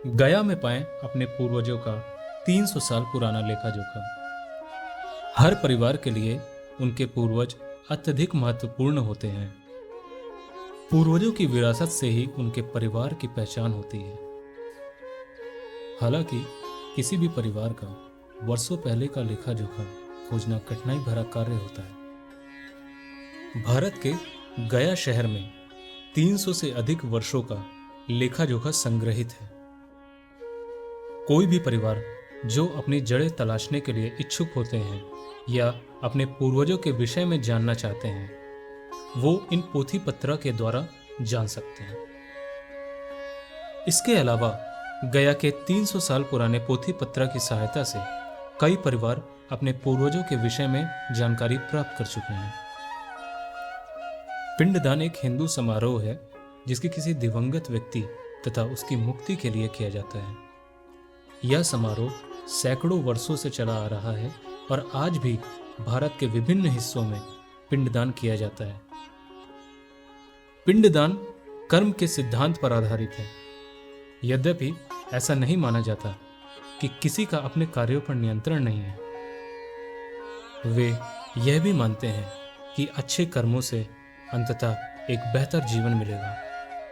गया में पाएं अपने पूर्वजों का 300 साल पुराना लेखा जोखा। हर परिवार के लिए उनके पूर्वज अत्यधिक महत्वपूर्ण होते हैं। पूर्वजों की विरासत से ही उनके परिवार की पहचान होती है। हालांकि किसी भी परिवार का वर्षों पहले का लेखा जोखा खोजना कठिनाई भरा कार्य होता है। भारत के गया शहर में 300 से अधिक वर्षों का लेखा जोखा संग्रहित है। कोई भी परिवार जो अपनी जड़ें तलाशने के लिए इच्छुक होते हैं या अपने पूर्वजों के विषय में जानना चाहते हैं, वो इन पोथी पत्र के द्वारा जान सकते हैं। इसके अलावा गया के 300 साल पुराने पोथी पत्र की सहायता से कई परिवार अपने पूर्वजों के विषय में जानकारी प्राप्त कर चुके हैं। पिंडदान एक हिंदू समारोह है जिसकी किसी दिवंगत व्यक्ति तथा उसकी मुक्ति के लिए किया जाता है। यह समारोह सैकड़ों वर्षों से चला आ रहा है और आज भी भारत के विभिन्न हिस्सों में पिंडदान किया जाता है। पिंडदान कर्म के सिद्धांत पर आधारित है। यद्यपि ऐसा नहीं माना जाता कि किसी का अपने कार्यों पर नियंत्रण नहीं है। वे यह भी मानते हैं कि अच्छे कर्मों से अंततः एक बेहतर जीवन मिलेगा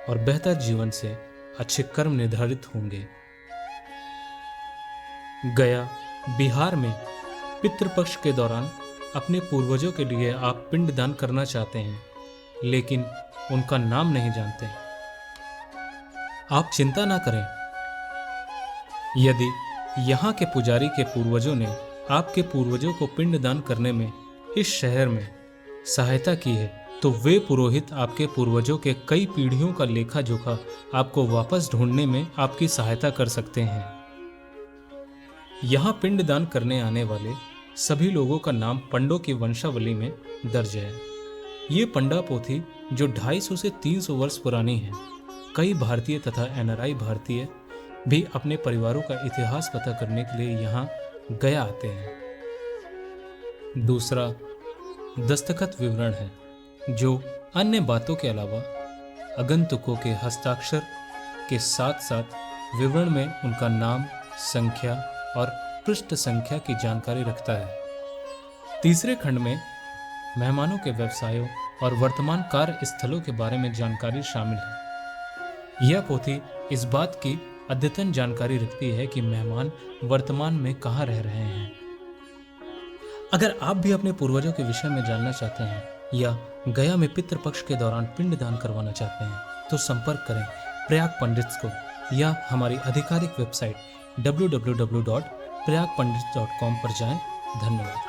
और बेहतर जीवन से अच्छे कर्म निर्धारित होंगे। गया बिहार में पितृपक्ष के दौरान अपने पूर्वजों के लिए आप पिंडदान करना चाहते हैं, लेकिन उनका नाम नहीं जानते। आप चिंता ना करें। यदि यहाँ के पुजारी के पूर्वजों ने आपके पूर्वजों को पिंडदान करने में इस शहर में सहायता की है, तो वे पुरोहित आपके पूर्वजों के कई पीढ़ियों का लेखा जोखा आपको वापस ढूंढने में आपकी सहायता कर सकते हैं। यहाँ पिंडदान करने आने वाले सभी लोगों का नाम पंडों की वंशावली में दर्ज है। ये पंडा पोथी जो 250 से 300 वर्ष पुरानी है। कई भारतीय तथा एनआरआई भारतीय भी अपने परिवारों का इतिहास पता करने के लिए यहाँ गया आते हैं। दूसरा दस्तखत विवरण है, जो अन्य बातों के अलावा आगंतुकों के हस्ताक्षर के साथ साथ विवरण में उनका नाम, संख्या और पृष्ठ संख्या की जानकारी रखता है। तीसरे खंड में मेहमानों के व्यवसायों और वर्तमान कार्य स्थलों के बारे में जानकारी शामिल है। यह पोथी इस बात की अद्यतन जानकारी रखती है कि मेहमान वर्तमान में कहाँ रह रहे हैं। अगर आप भी अपने पूर्वजों के विषय में जानना चाहते हैं या गया में पितृपक्ष के दौरान पिंडदान करवाना चाहते हैं, तो संपर्क करें प्रयाग पंडित्स को या हमारी आधिकारिक वेबसाइट www.prayagpandits.com पर जाएं। धन्यवाद।